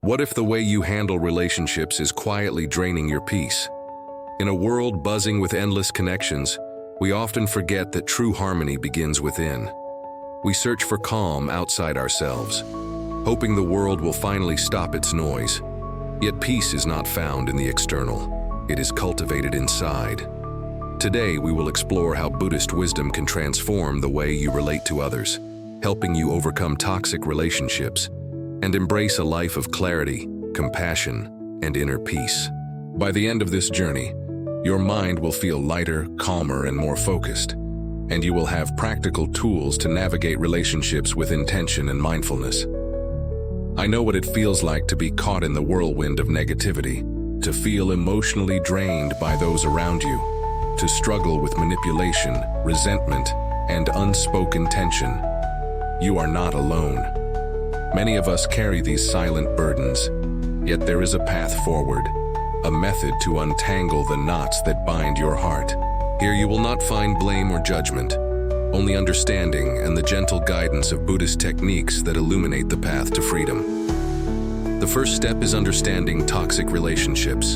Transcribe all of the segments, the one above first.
What if the way you handle relationships is quietly draining your peace? In a world buzzing with endless connections, we often forget that true harmony begins within. We search for calm outside ourselves, hoping the world will finally stop its noise. Yet peace is not found in the external. It is cultivated inside. Today, we will explore how Buddhist wisdom can transform the way you relate to others, helping you overcome toxic relationships and embrace a life of clarity, compassion, and inner peace. By the end of this journey, your mind will feel lighter, calmer, and more focused, and you will have practical tools to navigate relationships with intention and mindfulness. I know what it feels like to be caught in the whirlwind of negativity, to feel emotionally drained by those around you, to struggle with manipulation, resentment, and unspoken tension. You are not alone. Many of us carry these silent burdens, yet there is a path forward, a method to untangle the knots that bind your heart. Here you will not find blame or judgment, only understanding and the gentle guidance of Buddhist techniques that illuminate the path to freedom. The first step is understanding toxic relationships.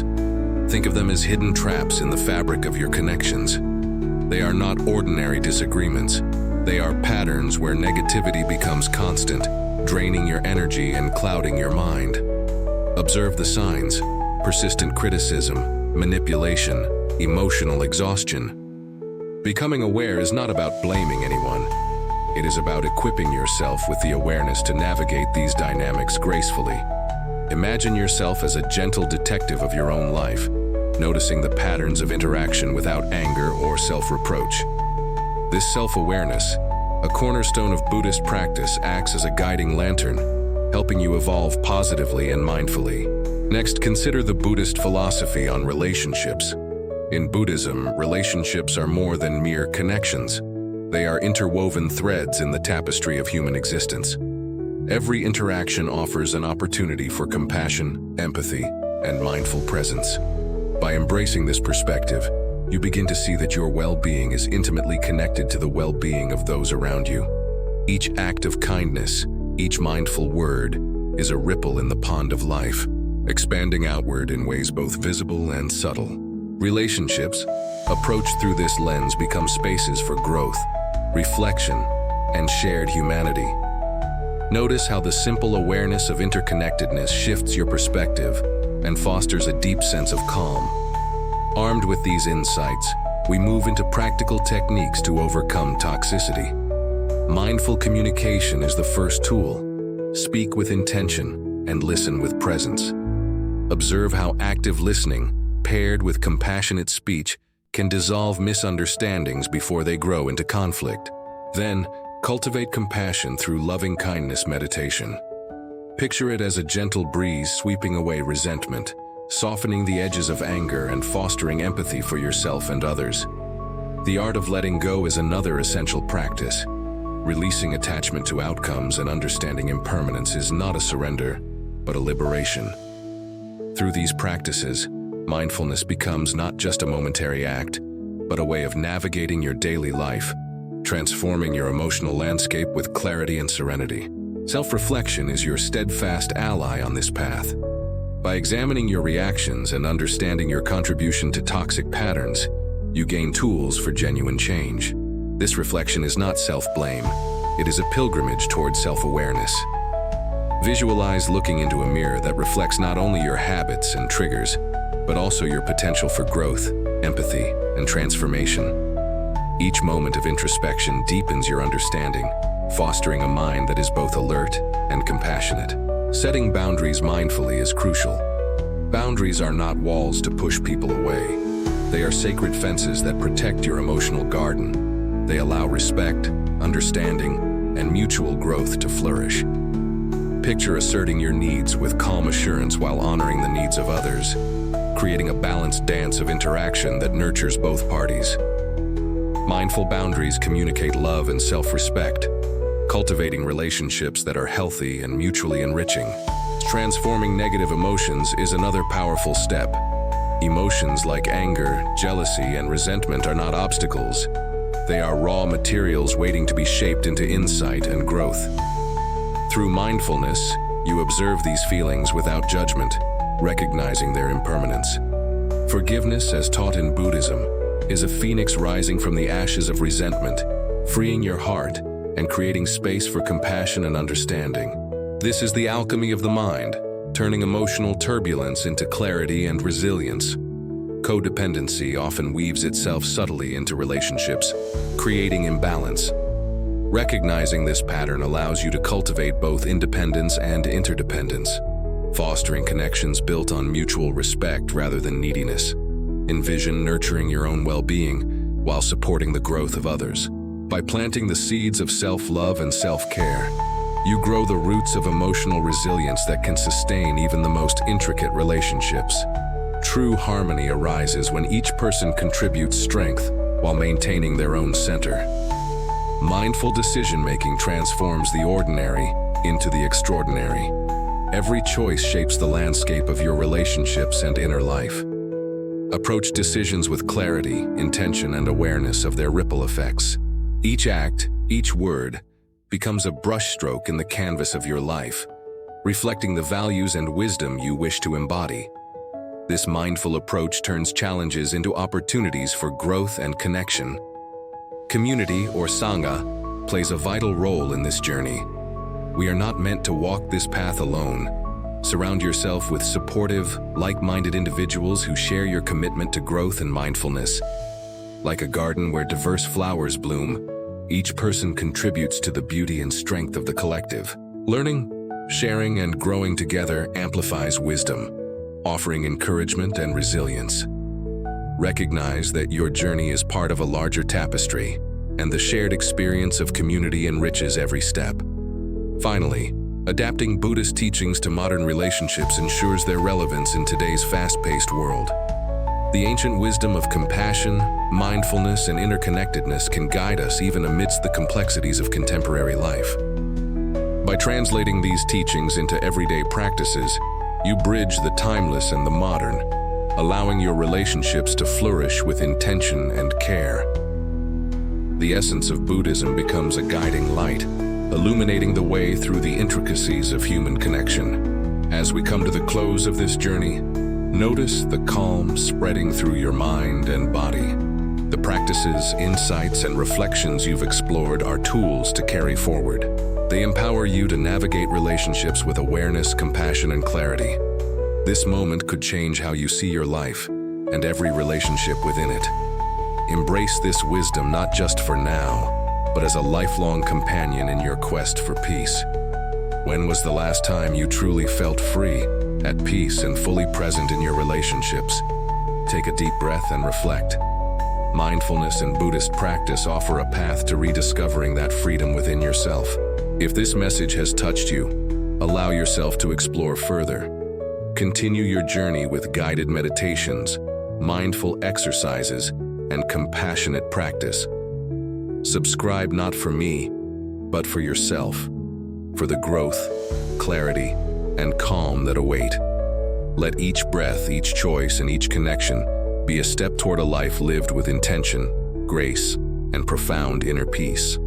Think of them as hidden traps in the fabric of your connections. They are not ordinary disagreements. They are patterns where negativity becomes constant, draining your energy and clouding your mind. Observe the signs: persistent criticism, manipulation, emotional exhaustion. Becoming aware is not about blaming anyone. It is about equipping yourself with the awareness to navigate these dynamics gracefully. Imagine yourself as a gentle detective of your own life, noticing the patterns of interaction without anger or self-reproach. This self-awareness, a cornerstone of Buddhist practice, acts as a guiding lantern, helping you evolve positively and mindfully. Next, consider the Buddhist philosophy on relationships. In Buddhism, relationships are more than mere connections. They are interwoven threads in the tapestry of human existence. Every interaction offers an opportunity for compassion, empathy, and mindful presence. By embracing this perspective, you begin to see that your well-being is intimately connected to the well-being of those around you. Each act of kindness, each mindful word, is a ripple in the pond of life, expanding outward in ways both visible and subtle. Relationships, approached through this lens, become spaces for growth, reflection, and shared humanity. Notice how the simple awareness of interconnectedness shifts your perspective and fosters a deep sense of calm. Armed with these insights, we move into practical techniques to overcome toxicity. Mindful communication is the first tool. Speak with intention and listen with presence. Observe how active listening, paired with compassionate speech, can dissolve misunderstandings before they grow into conflict. Then, cultivate compassion through loving-kindness meditation. Picture it as a gentle breeze sweeping away resentment, softening the edges of anger and fostering empathy for yourself and others. The art of letting go is another essential practice. Releasing attachment to outcomes and understanding impermanence is not a surrender, but a liberation. Through these practices, mindfulness becomes not just a momentary act, but a way of navigating your daily life, transforming your emotional landscape with clarity and serenity. Self-reflection is your steadfast ally on this path. By examining your reactions and understanding your contribution to toxic patterns, you gain tools for genuine change. This reflection is not self-blame. It is a pilgrimage towards self-awareness. Visualize looking into a mirror that reflects not only your habits and triggers, but also your potential for growth, empathy, and transformation. Each moment of introspection deepens your understanding, fostering a mind that is both alert and compassionate. Setting boundaries mindfully is crucial. Boundaries are not walls to push people away. They are sacred fences that protect your emotional garden. They allow respect, understanding, and mutual growth to flourish. Picture asserting your needs with calm assurance while honoring the needs of others, creating a balanced dance of interaction that nurtures both parties. Mindful boundaries communicate love and self-respect, cultivating relationships that are healthy and mutually enriching. Transforming negative emotions is another powerful step. Emotions like anger, jealousy, and resentment are not obstacles. They are raw materials waiting to be shaped into insight and growth. Through mindfulness, You observe these feelings without judgment, recognizing their impermanence. Forgiveness, as taught in Buddhism, is a phoenix rising from the ashes of resentment, freeing your heart and creating space for compassion and understanding. This is the alchemy of the mind, turning emotional turbulence into clarity and resilience. Codependency often weaves itself subtly into relationships, creating imbalance. Recognizing this pattern allows you to cultivate both independence and interdependence, fostering connections built on mutual respect rather than neediness. Envision nurturing your own well-being while supporting the growth of others. By planting the seeds of self-love and self-care, you grow the roots of emotional resilience that can sustain even the most intricate relationships. True harmony arises when each person contributes strength while maintaining their own center. Mindful decision-making transforms the ordinary into the extraordinary. Every choice shapes the landscape of your relationships and inner life. Approach decisions with clarity, intention, and awareness of their ripple effects. Each act, each word, becomes a brushstroke in the canvas of your life, reflecting the values and wisdom you wish to embody. This mindful approach turns challenges into opportunities for growth and connection. Community, or Sangha, plays a vital role in this journey. We are not meant to walk this path alone. Surround yourself with supportive, like-minded individuals who share your commitment to growth and mindfulness. Like a garden where diverse flowers bloom, each person contributes to the beauty and strength of the collective. Learning, sharing, and growing together amplifies wisdom, offering encouragement and resilience. Recognize that your journey is part of a larger tapestry, and the shared experience of community enriches every step. Finally, adapting Buddhist teachings to modern relationships ensures their relevance in today's fast-paced world. The ancient wisdom of compassion, mindfulness, and interconnectedness can guide us even amidst the complexities of contemporary life. By translating these teachings into everyday practices, you bridge the timeless and the modern, allowing your relationships to flourish with intention and care. The essence of Buddhism becomes a guiding light, illuminating the way through the intricacies of human connection. As we come to the close of this journey, notice the calm spreading through your mind and body. The practices, insights, and reflections you've explored are tools to carry forward. They empower you to navigate relationships with awareness, compassion, and clarity. This moment could change how you see your life and every relationship within it. Embrace this wisdom not just for now, but as a lifelong companion in your quest for peace. When was the last time you truly felt free, at peace, and fully present in your relationships? Take a deep breath and reflect. Mindfulness and Buddhist practice offer a path to rediscovering that freedom within yourself. If this message has touched you, allow yourself to explore further. Continue your journey with guided meditations, mindful exercises, and compassionate practice. Subscribe not for me, but for yourself, for the growth, clarity, and calm that await. Let each breath, each choice, and each connection be a step toward a life lived with intention, grace, and profound inner peace.